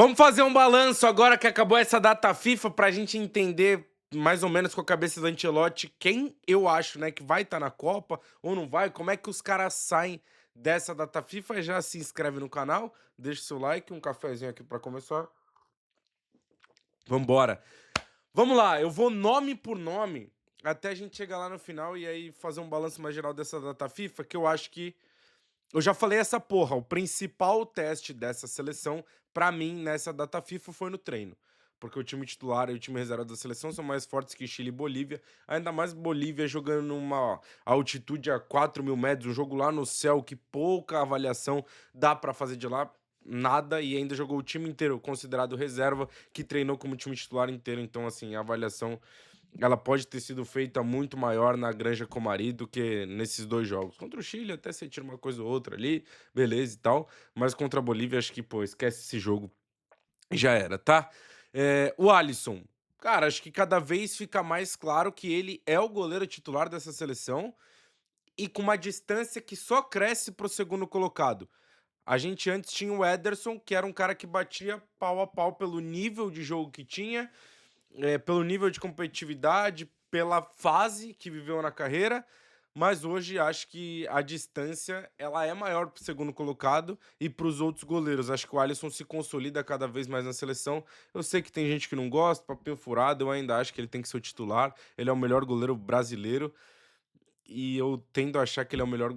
Vamos fazer um balanço agora que acabou essa data FIFA pra gente entender mais ou menos com a cabeça do Ancelotti quem eu acho, né, que vai estar na Copa ou não vai, como é que os caras saem dessa data FIFA. Já se inscreve no canal, deixa o seu like, um cafezinho aqui pra começar. Vambora. Vamos lá, eu vou nome por nome até a gente chegar lá no final e aí fazer um balanço mais geral dessa data FIFA, que eu acho que eu já falei essa porra, o principal teste dessa seleção, pra mim, nessa data FIFA, foi no treino. Porque o time titular e o time reserva da seleção são mais fortes que Chile e Bolívia. Ainda mais Bolívia jogando numa altitude a 4.000 metros, um jogo lá no céu que pouca avaliação dá pra fazer de lá. Nada, e ainda jogou o time inteiro, considerado reserva, que treinou como time titular inteiro. Então, assim, a avaliação ela pode ter sido feita muito maior na Granja Comari do que nesses dois jogos. Contra o Chile, até você tira uma coisa ou outra ali, beleza e tal. Mas contra a Bolívia, acho que, pô, esquece esse jogo e já era, tá? O Alisson, cara, acho que cada vez fica mais claro que ele é o goleiro titular dessa seleção e com uma distância que só cresce pro segundo colocado. A gente antes tinha o Ederson, que era um cara que batia pau a pau pelo nível de jogo que tinha, pelo nível de competitividade, pela fase que viveu na carreira, mas hoje acho que a distância ela é maior para o segundo colocado e para os outros goleiros. Acho que o Alisson se consolida cada vez mais na seleção. Eu sei que tem gente que não gosta, papel furado, eu ainda acho que ele tem que ser o titular. Ele é o melhor goleiro brasileiro e eu tendo a achar que ele é o melhor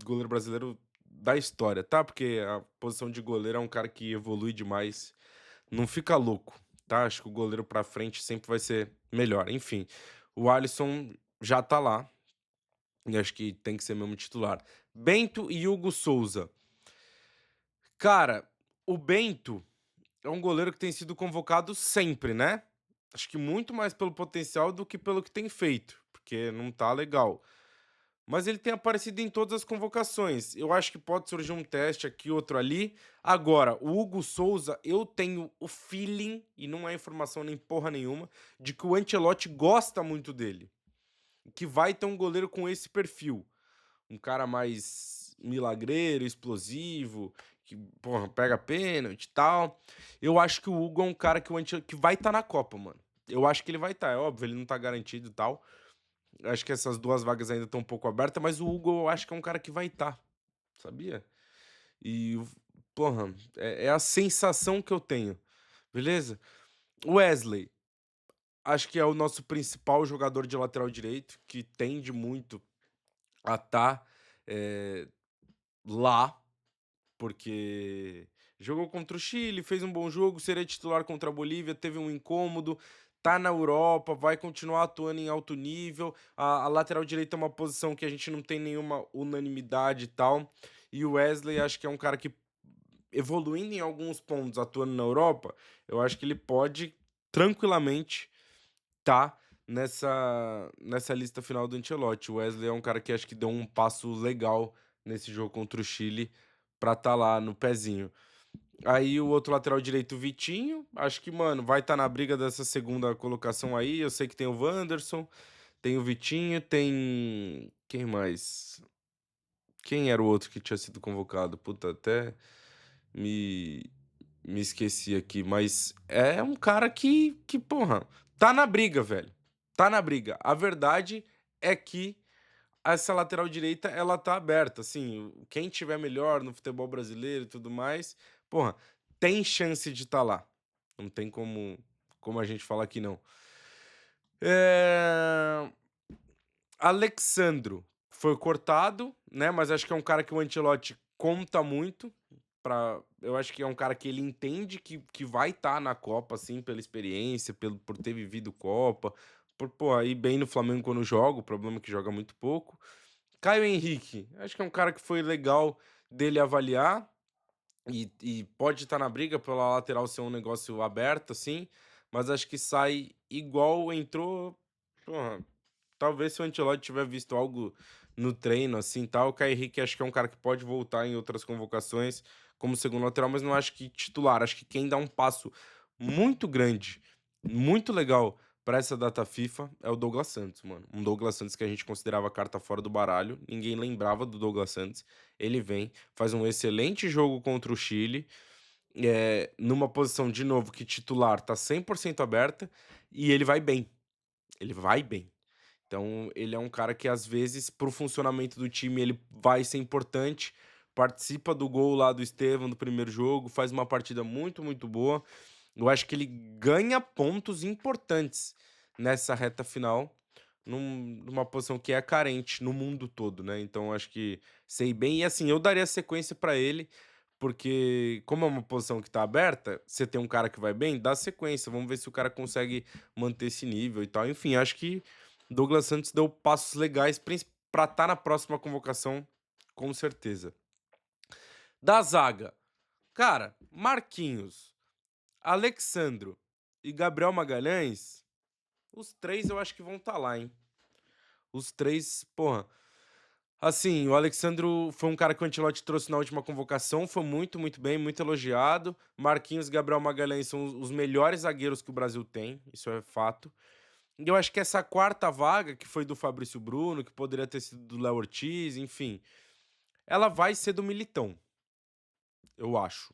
goleiro brasileiro da história, tá? Porque a posição de goleiro é um cara que evolui demais, não fica louco, tá? Acho que o goleiro pra frente sempre vai ser melhor. Enfim, o Alisson já tá lá e acho que tem que ser mesmo titular. Bento e Hugo Souza. Cara, o Bento é um goleiro que tem sido convocado sempre, né? Acho que muito mais pelo potencial do que pelo que tem feito, porque não tá legal. Mas ele tem aparecido em todas as convocações. Eu acho que pode surgir um teste aqui, outro ali. Agora, o Hugo Souza, eu tenho o feeling, e não é informação nem porra nenhuma, de que o Ancelotti gosta muito dele. Que vai ter um goleiro com esse perfil. Um cara mais milagreiro, explosivo, que, porra, pega pênalti e tal. Eu acho que o Hugo é um cara que vai estar na Copa, mano. Eu acho que ele vai estar, é óbvio, ele não tá garantido e tal. Acho que essas duas vagas ainda estão um pouco abertas, mas o Hugo eu acho que é um cara que vai estar, sabia? E, porra, é a sensação que eu tenho, beleza? Wesley, acho que é o nosso principal jogador de lateral direito, que tende muito a estar lá, porque jogou contra o Chile, fez um bom jogo, seria titular contra a Bolívia, teve um incômodo, tá na Europa, vai continuar atuando em alto nível. A lateral direita é uma posição que a gente não tem nenhuma unanimidade e tal. E o Wesley acho que é um cara que, evoluindo em alguns pontos, atuando na Europa, eu acho que ele pode tranquilamente tá nessa lista final do Ancelotti. O Wesley é um cara que acho que deu um passo legal nesse jogo contra o Chile pra tá lá no pezinho. Aí o outro lateral direito, o Vitinho, acho que, mano, vai estar na briga dessa segunda colocação aí. Eu sei que tem o Wanderson, tem o Vitinho, tem. Quem mais? Quem era o outro que tinha sido convocado? Puta, até me, me esqueci aqui. Mas é um cara que, porra, tá na briga, velho. Tá na briga. A verdade é que essa lateral direita, ela tá aberta, assim, quem tiver melhor no futebol brasileiro e tudo mais, porra, tem chance de estar lá. Não tem como a gente falar que não. Eh, Alexandro foi cortado, né, mas acho que é um cara que o Ancelotti conta muito eu acho que é um cara que ele entende que vai estar na Copa, assim, pela experiência, por ter vivido Copa, por, pô, ir bem no Flamengo quando joga, o problema é que joga muito pouco. Caio Henrique, acho que é um cara que foi legal dele avaliar e pode estar na briga pela lateral ser um negócio aberto, assim, mas acho que sai igual entrou. Porra, talvez se o Ancelotti tiver visto algo no treino, assim, tal, o Caio Henrique acho que é um cara que pode voltar em outras convocações como segundo lateral, mas não acho que titular. Acho que quem dá um passo muito grande, muito legal pra essa data FIFA é o Douglas Santos, mano. Um Douglas Santos que a gente considerava carta fora do baralho, ninguém lembrava do Douglas Santos. Ele vem, faz um excelente jogo contra o Chile numa posição, de novo, que titular tá 100% aberta e ele vai bem. Ele vai bem. Então, ele é um cara que, às vezes, para o funcionamento do time, ele vai ser importante. Participa do gol lá do Estevão do primeiro jogo, faz uma partida muito, muito boa. Eu acho que ele ganha pontos importantes nessa reta final, numa posição que é carente no mundo todo, né? Então, eu acho que sei bem. E assim, eu daria sequência para ele, porque, como é uma posição que tá aberta, você tem um cara que vai bem, dá sequência. Vamos ver se o cara consegue manter esse nível e tal. Enfim, acho que Douglas Santos deu passos legais para estar na próxima convocação, com certeza. Da zaga, cara, Marquinhos, Alexandro e Gabriel Magalhães, os três eu acho que vão estar lá, hein? Os três, porra. Assim, o Alexandro foi um cara que o Ancelotti trouxe na última convocação, foi muito, muito bem, muito elogiado. Marquinhos e Gabriel Magalhães são os melhores zagueiros que o Brasil tem, isso é fato. E eu acho que essa quarta vaga, que foi do Fabrício Bruno, que poderia ter sido do Léo Ortiz, enfim, ela vai ser do Militão, eu acho.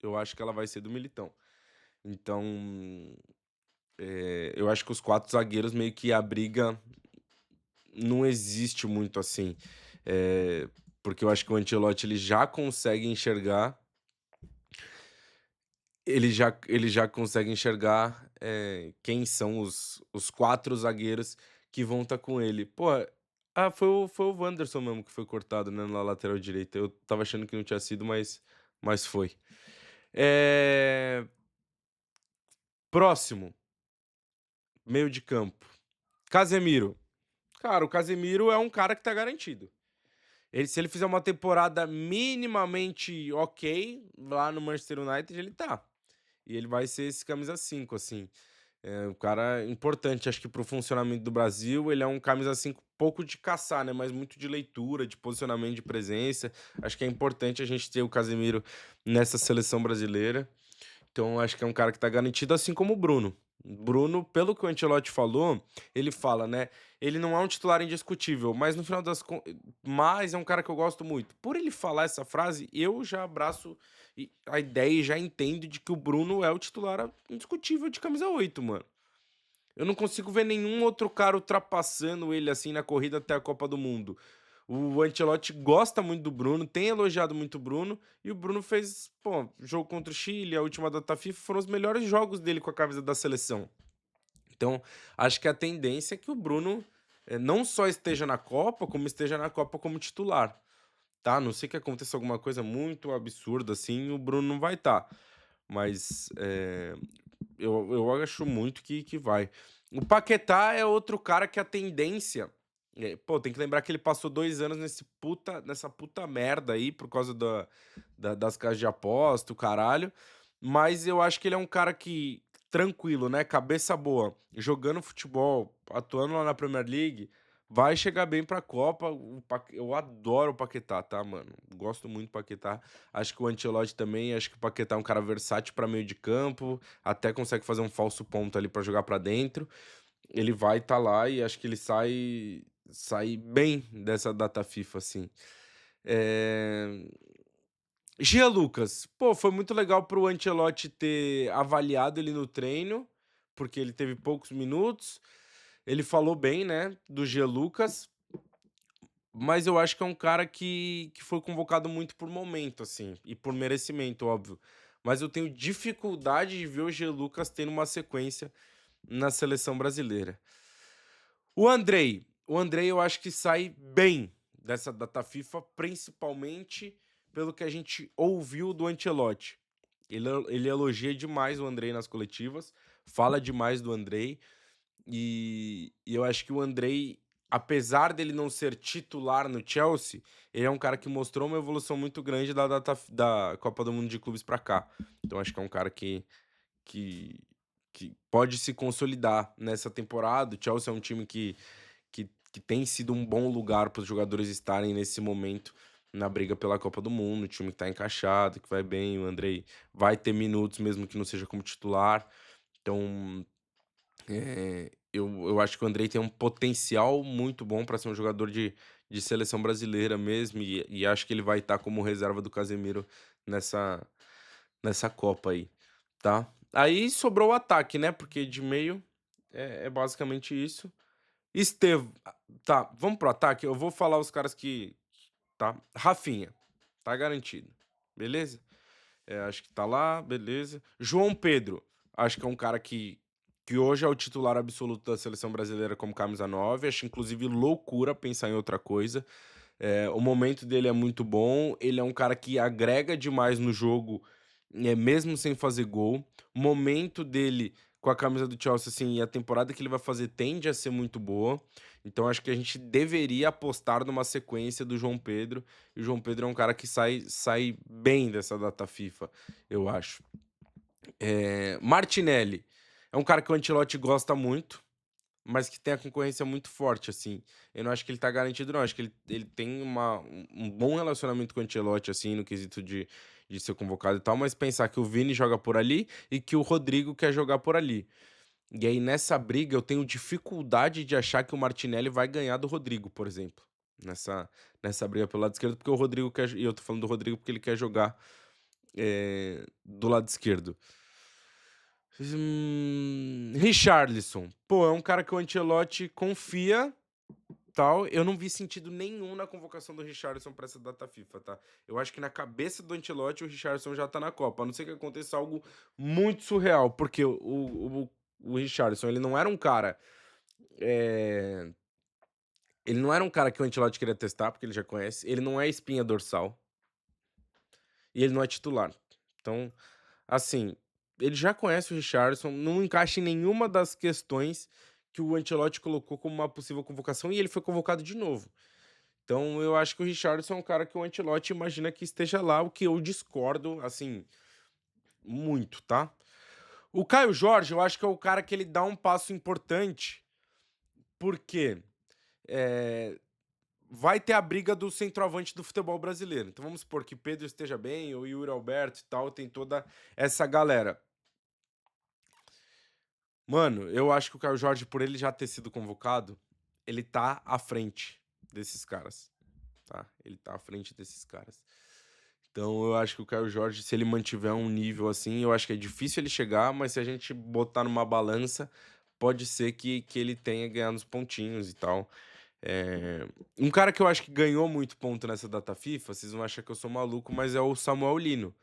Eu acho que ela vai ser do Militão. Então, eu acho que os quatro zagueiros meio que a briga não existe muito assim. Eh, Porque eu acho que o Ancelotti ele já consegue enxergar. Ele já consegue enxergar quem são os quatro zagueiros que vão estar com ele. Pô, foi o Wanderson mesmo que foi cortado, né, na lateral direita. Eu tava achando que não tinha sido, mas foi. Eh, Próximo, meio de campo. Casemiro. Cara, o Casemiro é um cara que tá garantido. Se ele fizer uma temporada minimamente ok lá no Manchester United, ele tá. E ele vai ser esse camisa 5 assim. É um cara importante, acho que para o funcionamento do Brasil, ele é um camisa 5 pouco de caçar, né, mas muito de leitura, de posicionamento, de presença. Acho que é importante a gente ter o Casemiro nessa seleção brasileira. Então, acho que é um cara que tá garantido, assim como o Bruno. Bruno, pelo que o Ancelotti falou, ele fala, né? Ele não é um titular indiscutível, mas no final das contas. Mas é um cara que eu gosto muito. Por ele falar essa frase, eu já abraço a ideia e já entendo de que o Bruno é o titular indiscutível de camisa 8, mano. Eu não consigo ver nenhum outro cara ultrapassando ele assim na corrida até a Copa do Mundo. O Ancelotti gosta muito do Bruno, tem elogiado muito o Bruno, e o Bruno fez, pô, jogo contra o Chile, a última data FIFA, foram os melhores jogos dele com a camisa da seleção. Então, acho que a tendência é que o Bruno não só esteja na Copa, como esteja na Copa como titular, tá? A não sei que aconteça alguma coisa muito absurda assim, o Bruno não vai estar. Mas eu acho muito que vai. O Paquetá é outro cara que a tendência. Pô, tem que lembrar que ele passou 2 anos nessa puta merda aí, por causa das casas de aposta, o caralho. Mas eu acho que ele é um cara que, tranquilo, né? Cabeça boa, jogando futebol, atuando lá na Premier League, vai chegar bem pra Copa. Eu adoro o Paquetá, tá, mano? Gosto muito do Paquetá. Acho que o Ancelotti também, acho que o Paquetá é um cara versátil pra meio de campo, até consegue fazer um falso ponto ali pra jogar pra dentro. Ele vai estar lá e acho que ele sai bem dessa data FIFA, assim. Eh, Gia Lucas, pô, foi muito legal pro Ancelotti ter avaliado ele no treino, porque ele teve poucos minutos. Ele falou bem, né, do Gia Lucas, mas eu acho que é um cara que foi convocado muito por momento, assim, e por merecimento, óbvio. Mas eu tenho dificuldade de ver o Gia Lucas tendo uma sequência na seleção brasileira. O Andrei eu acho que sai bem dessa data FIFA, principalmente pelo que a gente ouviu do Ancelotti. Ele elogia demais o Andrei nas coletivas, fala demais do Andrei, e eu acho que o Andrei, apesar dele não ser titular no Chelsea, ele é um cara que mostrou uma evolução muito grande da Copa do Mundo de Clubes pra cá. Então acho que é um cara que, que pode se consolidar nessa temporada. O Chelsea é um time que tem sido um bom lugar para os jogadores estarem nesse momento na briga pela Copa do Mundo. O time que tá encaixado, que vai bem. O Andrei vai ter minutos, mesmo que não seja como titular. Então, eu acho que o Andrei tem um potencial muito bom para ser um jogador de seleção brasileira mesmo. E acho que ele vai estar como reserva do Casemiro nessa, nessa Copa aí, tá? Aí sobrou o ataque, né? Porque de meio é basicamente isso. Estevão. Tá, vamos pro ataque? Eu vou falar os caras que. Tá? Rafinha, tá garantido. Beleza? Acho que tá lá, beleza. João Pedro, acho que é um cara que hoje é o titular absoluto da seleção brasileira como camisa 9. Acho inclusive loucura pensar em outra coisa. O momento dele é muito bom. Ele é um cara que agrega demais no jogo, mesmo sem fazer gol. O momento dele com a camisa do Chelsea, assim, e a temporada que ele vai fazer tende a ser muito boa. Então acho que a gente deveria apostar numa sequência do João Pedro. E o João Pedro é um cara que sai bem dessa data FIFA, eu acho. Martinelli é um cara que o Ancelotti gosta muito, mas que tem a concorrência muito forte, assim. Eu não acho que ele tá garantido, não. Acho que ele tem um bom relacionamento com o Ancelotti, assim, no quesito de ser convocado e tal, mas pensar que o Vini joga por ali e que o Rodrigo quer jogar por ali. E aí, nessa briga, eu tenho dificuldade de achar que o Martinelli vai ganhar do Rodrigo, por exemplo. Nessa briga pelo lado esquerdo, porque o Rodrigo quer. E eu tô falando do Rodrigo porque ele quer jogar do lado esquerdo. Richarlison. Pô, é um cara que o Ancelotti confia, tal. Eu não vi sentido nenhum na convocação do Richarlison pra essa data FIFA, tá? Eu acho que na cabeça do Ancelotti o Richarlison já tá na Copa, a não ser que aconteça algo muito surreal, porque o Richarlison, ele não era um cara... é, Ele não era um cara que o Ancelotti queria testar, porque ele já conhece. Ele não é espinha dorsal. E ele não é titular. Então, assim, ele já conhece o Richarlison, não encaixa em nenhuma das questões que o Ancelotti colocou como uma possível convocação e ele foi convocado de novo. Então, eu acho que o Richarlison é um cara que o Ancelotti imagina que esteja lá, o que eu discordo, assim, muito, tá? O Caio Jorge, eu acho que é o cara que ele dá um passo importante, porque vai ter a briga do centroavante do futebol brasileiro. Então vamos supor que Pedro esteja bem, o Yuri Alberto e tal, tem toda essa galera. Mano, eu acho que o Caio Jorge, por ele já ter sido convocado, ele tá à frente desses caras, tá? Ele tá à frente desses caras. Então eu acho que o Caio Jorge, se ele mantiver um nível assim, eu acho que é difícil ele chegar, mas se a gente botar numa balança, pode ser que ele tenha ganhado os pontinhos e tal. Um cara que eu acho que ganhou muito ponto nessa data FIFA, vocês vão achar que eu sou maluco, mas é o Samuel Lino.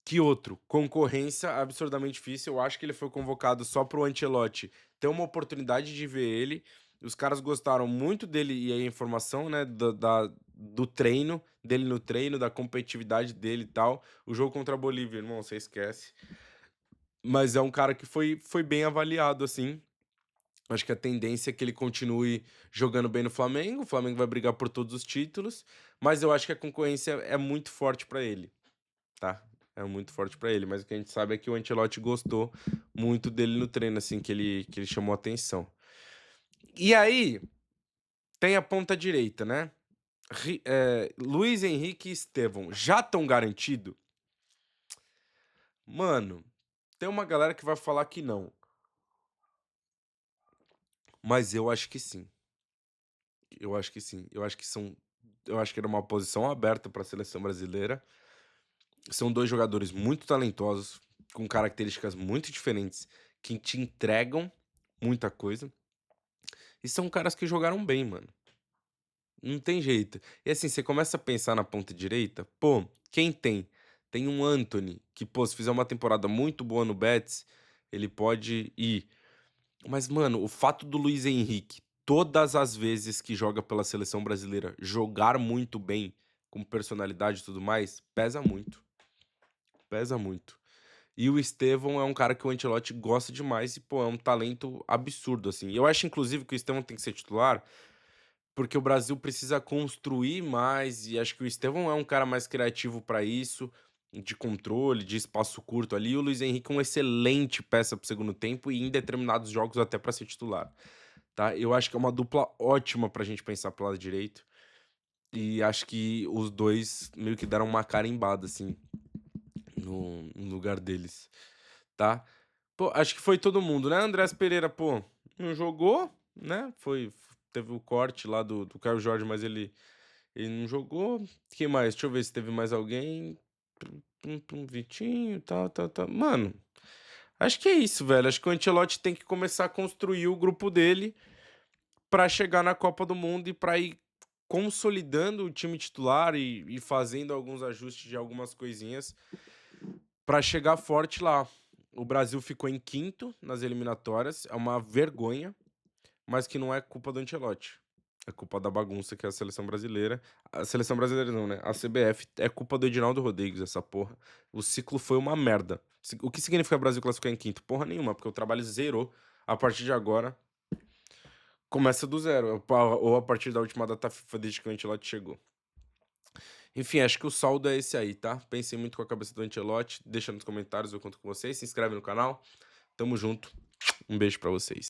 Que outro? Concorrência absurdamente difícil. Eu acho que ele foi convocado só pro Ancelotti ter uma oportunidade de ver ele. Os caras gostaram muito dele e a informação, né, do treino, dele no treino, da competitividade dele e tal. O jogo contra a Bolívia, irmão, você esquece. Mas é um cara que foi bem avaliado, assim. Acho que a tendência é que ele continue jogando bem no Flamengo. O Flamengo vai brigar por todos os títulos, mas eu acho que a concorrência é muito forte pra ele, tá? É muito forte pra ele, mas o que a gente sabe é que o Ancelotti gostou muito dele no treino, assim, que ele chamou atenção. E aí, tem a ponta direita, né? Luiz Henrique e Estevão já estão garantidos? Mano, tem uma galera que vai falar que não, mas eu acho que sim. Eu acho que sim. Eu acho que era uma posição aberta para a seleção brasileira. São dois jogadores muito talentosos, com características muito diferentes, que te entregam muita coisa. E são caras que jogaram bem, mano. Não tem jeito. E assim, você começa a pensar na ponta direita, pô, quem tem? Tem um Anthony, que, pô, se fizer uma temporada muito boa no Betis, ele pode ir. Mas, mano, o fato do Luiz Henrique, todas as vezes que joga pela seleção brasileira, jogar muito bem, com personalidade e tudo mais, pesa muito. Pesa muito. E o Estevão é um cara que o Ancelotti gosta demais e, pô, é um talento absurdo, assim. Eu acho, inclusive, que o Estevão tem que ser titular, porque o Brasil precisa construir mais, e acho que o Estevão é um cara mais criativo pra isso, de controle, de espaço curto ali. E o Luiz Henrique é uma excelente peça pro segundo tempo e em determinados jogos até pra ser titular, tá? Eu acho que é uma dupla ótima pra gente pensar pro lado direito. E acho que os dois meio que deram uma carimbada, assim, no lugar deles, tá? Pô, acho que foi todo mundo, né? Andrés Pereira, pô, não jogou, né? Teve o corte lá do Caio Jorge, mas ele não jogou. Quem mais? Deixa eu ver se teve mais alguém. Vitinho, tal, tal, tal. Mano, acho que é isso, velho. Acho que o Ancelotti tem que começar a construir o grupo dele pra chegar na Copa do Mundo e pra ir consolidando o time titular e fazendo alguns ajustes de algumas coisinhas pra chegar forte lá. O Brasil ficou em quinto nas eliminatórias, é uma vergonha, mas que não é culpa do Ancelotti. É culpa da bagunça que é a seleção brasileira. A seleção brasileira não, né? A CBF é culpa do Edinaldo Rodrigues, essa porra. O ciclo foi uma merda. O que significa o Brasil classificar em quinto? Porra nenhuma, porque o trabalho zerou. A partir de agora, começa do zero. Ou a partir da última data FIFA desde que o Ancelotti chegou. Enfim, acho que o saldo é esse aí, tá? Pensei muito com a cabeça do Ancelotti. Deixa nos comentários, eu conto com vocês. Se inscreve no canal. Tamo junto. Um beijo pra vocês.